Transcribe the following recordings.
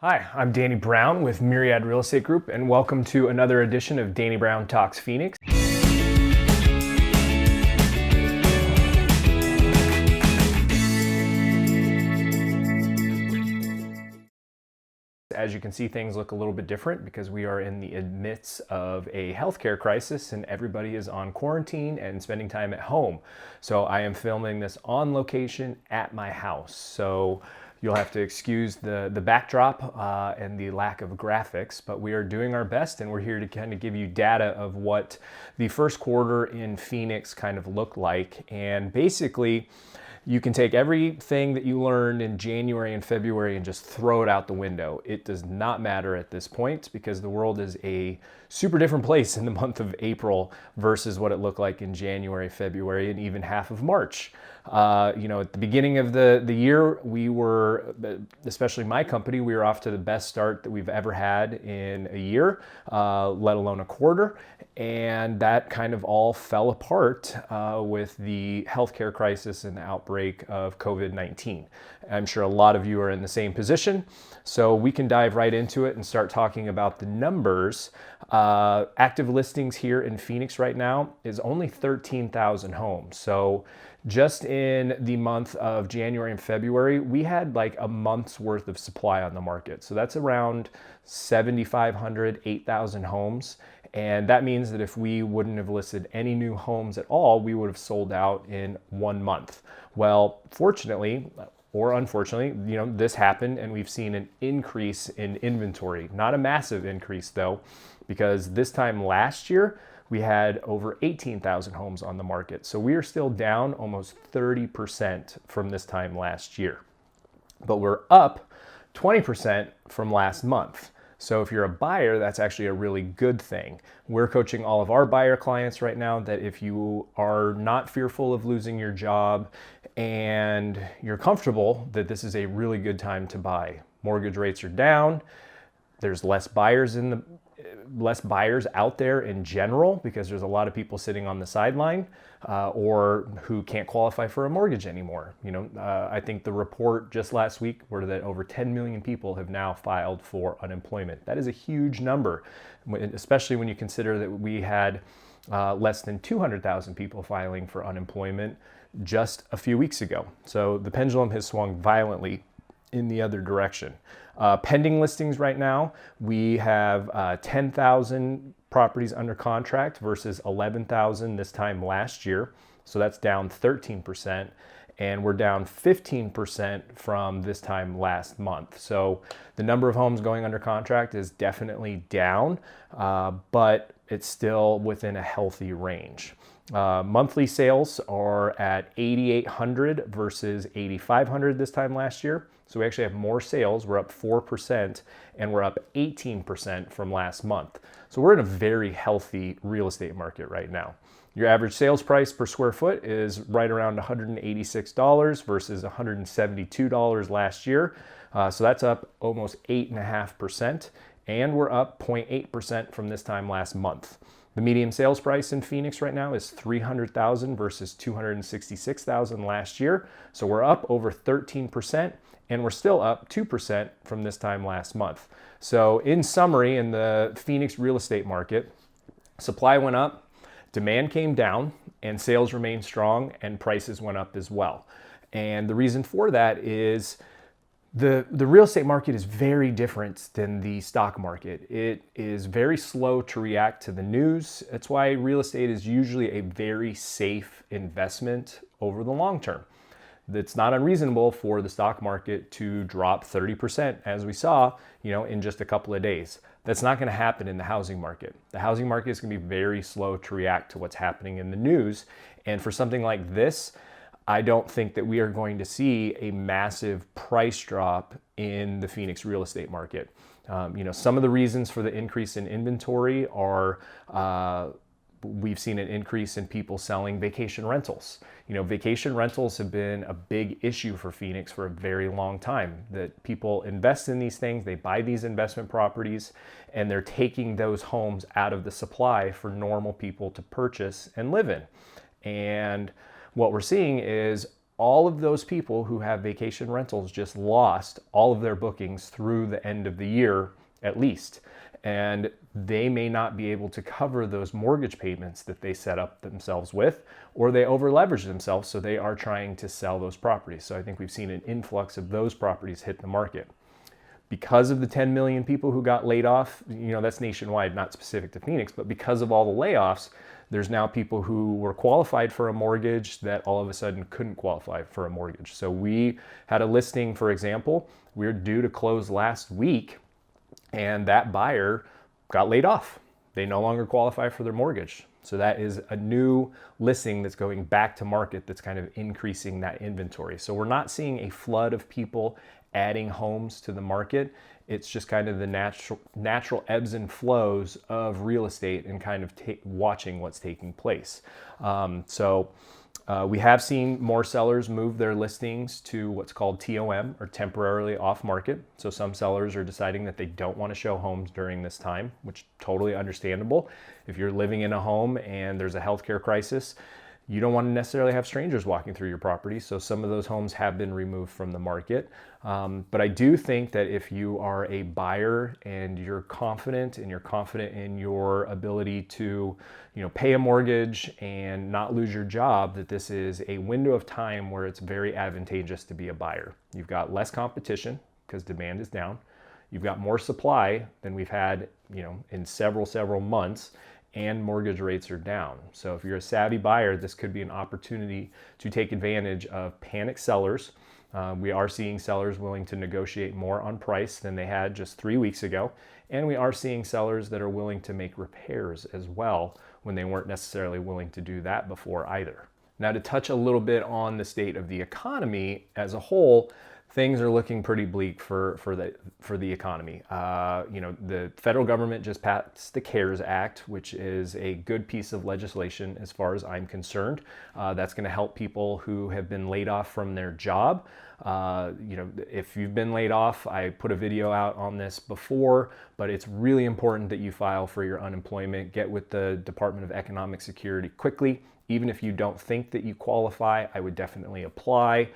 Hi, I'm Danny Brown with Myriad Real Estate Group, and welcome to another edition of Danny Brown Talks Phoenix. As you can see, things look a little bit different because we are in the midst of a healthcare crisis and everybody is on quarantine and spending time at home. So I am filming this on location at my house. So you'll have to excuse the backdrop and the lack of graphics, but we are doing our best and we're here to kind of give you data of what the first quarter in Phoenix kind of looked like. And basically, you can take everything that you learned in January and February and just throw it out the window. It does not matter at this point because the world is a super different place in the month of April versus what it looked like in January, February, and even half of March. At the beginning of the year, we were, especially my company, we were off to the best start that we've ever had in a year, let alone a quarter. And that kind of all fell apart with the healthcare crisis and the outbreak of COVID-19. I'm sure a lot of you are in the same position. So we can dive right into it and start talking about the numbers. Active listings here in Phoenix right now is only 13,000 homes. So just in the month of January and February, we had like a month's worth of supply on the market. So that's around 7,500, 8,000 homes. And that means that if we wouldn't have listed any new homes at all, we would have sold out in 1 month. Well, fortunately, or unfortunately, this happened and we've seen an increase in inventory. Not a massive increase though, because this time last year, we had over 18,000 homes on the market. So we are still down almost 30% from this time last year. But we're up 20% from last month. So if you're a buyer, that's actually a really good thing. We're coaching all of our buyer clients right now that if you are not fearful of losing your job and you're comfortable, that this is a really good time to buy. Mortgage rates are down. There's less buyers out there in general because there's a lot of people sitting on the sideline or who can't qualify for a mortgage anymore. I think the report just last week were that over 10 million people have now filed for unemployment. That is a huge number, especially when you consider that we had less than 200,000 people filing for unemployment just a few weeks ago. So the pendulum has swung violently in the other direction. Pending listings right now, we have 10,000 properties under contract versus 11,000 this time last year. So that's down 13%. And we're down 15% from this time last month. So the number of homes going under contract is definitely down, but it's still within a healthy range. Monthly sales are at 8,800 versus 8,500 this time last year. So we actually have more sales. We're up 4% and we're up 18% from last month. So we're in a very healthy real estate market right now. Your average sales price per square foot is right around $186 versus $172 last year. So that's up almost 8.5%, and we're up 0.8% from this time last month. The median sales price in Phoenix right now is $300,000 versus $266,000 last year. So we're up over 13%, and we're still up 2% from this time last month. So in summary, in the Phoenix real estate market, supply went up, demand came down, and sales remained strong, and prices went up as well. And the reason for that is the real estate market is very different than the stock market. It is very slow to react to the news. That's why real estate is usually a very safe investment over the long term. It's not unreasonable for the stock market to drop 30% as we saw, in just a couple of days. That's not going to happen in the housing market. The housing market is going to be very slow to react to what's happening in the news. And for something like this, I don't think that we are going to see a massive price drop in the Phoenix real estate market. Some of the reasons for the increase in inventory are we've seen an increase in people selling vacation rentals. Vacation rentals have been a big issue for Phoenix for a very long time. That people invest in these things, they buy these investment properties, and they're taking those homes out of the supply for normal people to purchase and live in. And what we're seeing is all of those people who have vacation rentals just lost all of their bookings through the end of the year at least. And they may not be able to cover those mortgage payments that they set up themselves with, or they over leverage themselves, so they are trying to sell those properties. So I think we've seen an influx of those properties hit the market. Because of the 10 million people who got laid off, that's nationwide, not specific to Phoenix, but because of all the layoffs, there's now people who were qualified for a mortgage that all of a sudden couldn't qualify for a mortgage. So we had a listing, for example, we were due to close last week, and that buyer got laid off. They no longer qualify for their mortgage. So that is a new listing that's going back to market that's kind of increasing that inventory. So we're not seeing a flood of people adding homes to the market. It's just kind of the natural ebbs and flows of real estate and kind of watching what's taking place. We have seen more sellers move their listings to what's called TOM, or temporarily off market. So some sellers are deciding that they don't want to show homes during this time, which totally understandable. If you're living in a home and there's a healthcare crisis, you don't want to necessarily have strangers walking through your property. So some of those homes have been removed from the market. But I do think that if you are a buyer and you're confident in your ability to, pay a mortgage and not lose your job, that this is a window of time where it's very advantageous to be a buyer. You've got less competition because demand is down. You've got more supply than we've had, in several months. And mortgage rates are down. So if you're a savvy buyer, this could be an opportunity to take advantage of panicked sellers. We are seeing sellers willing to negotiate more on price than they had just 3 weeks ago. And we are seeing sellers that are willing to make repairs as well when they weren't necessarily willing to do that before either. Now, to touch a little bit on the state of the economy as a whole, things are looking pretty bleak for the economy. The federal government just passed the CARES Act, which is a good piece of legislation as far as I'm concerned. That's going to help people who have been laid off from their job. If you've been laid off, I put a video out on this before, but it's really important that you file for your unemployment. Get with the Department of Economic Security quickly. Even if you don't think that you qualify, I would definitely apply.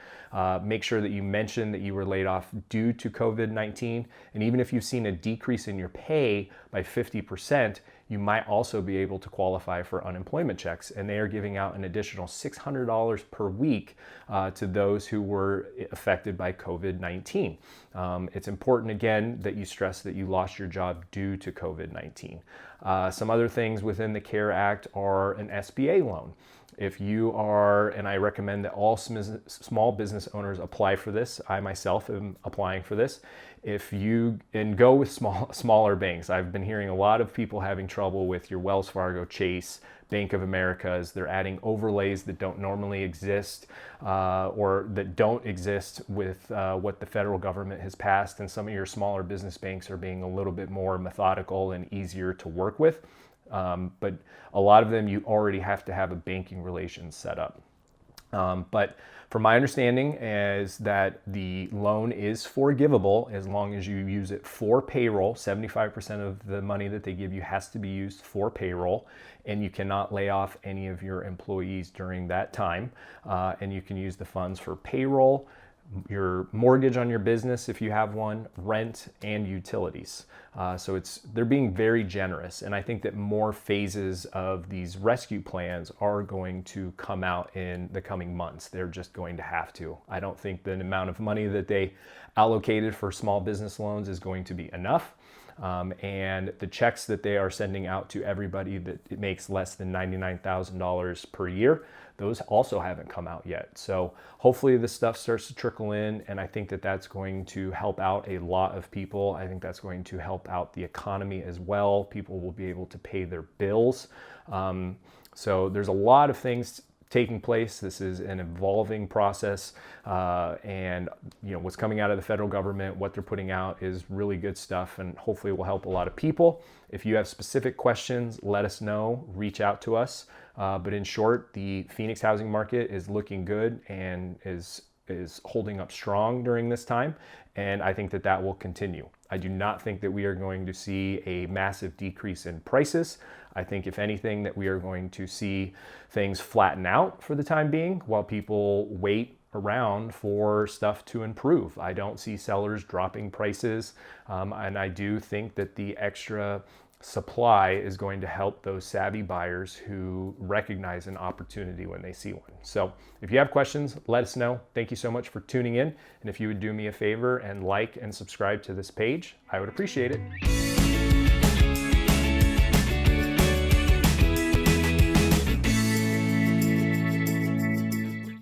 Make sure that you mention that you were laid off due to COVID-19. And even if you've seen a decrease in your pay by 50%, you might also be able to qualify for unemployment checks. And they are giving out an additional $600 per week to those who were affected by COVID-19. It's important, again, that you stress that you lost your job due to COVID-19. Some other things within the CARE Act are an SBA loan. If you are, and I recommend that all small business owners apply for this. I myself am applying for this. Go with smaller banks. I've been hearing a lot of people having trouble with your Wells Fargo, Chase, Bank of Americas. They're adding overlays that don't normally exist or that don't exist with what the federal government has passed. And some of your smaller business banks are being a little bit more methodical and easier to work with. But a lot of them, you already have to have a banking relations set up. But from my understanding is that the loan is forgivable as long as you use it for payroll. 75% of the money that they give you has to be used for payroll, and you cannot lay off any of your employees during that time. And you can use the funds for payroll, your mortgage on your business if you have one, rent, and utilities. So they're being very generous, and I think that more phases of these rescue plans are going to come out in the coming months. They're just going to have to. I don't think the amount of money that they allocated for small business loans is going to be enough. And the checks that they are sending out to everybody that it makes less than $99,000 per year, those also haven't come out yet. So hopefully this stuff starts to trickle in, and I think that that's going to help out a lot of people. I think that's going to help out the economy as well. People will be able to pay their bills. So there's a lot of things taking place. This is an evolving process, and what's coming out of the federal government, what they're putting out is really good stuff, and hopefully will help a lot of people. If you have specific questions, let us know, reach out to us. But in short, the Phoenix housing market is looking good and is holding up strong during this time, and I think that that will continue. I do not think that we are going to see a massive decrease in prices. I think if anything that we are going to see things flatten out for the time being while people wait around for stuff to improve. I don't see sellers dropping prices, and I do think that the extra supply is going to help those savvy buyers who recognize an opportunity when they see one. So if you have questions, let us know. Thank you so much for tuning in. And if you would do me a favor and like and subscribe to this page, I would appreciate it.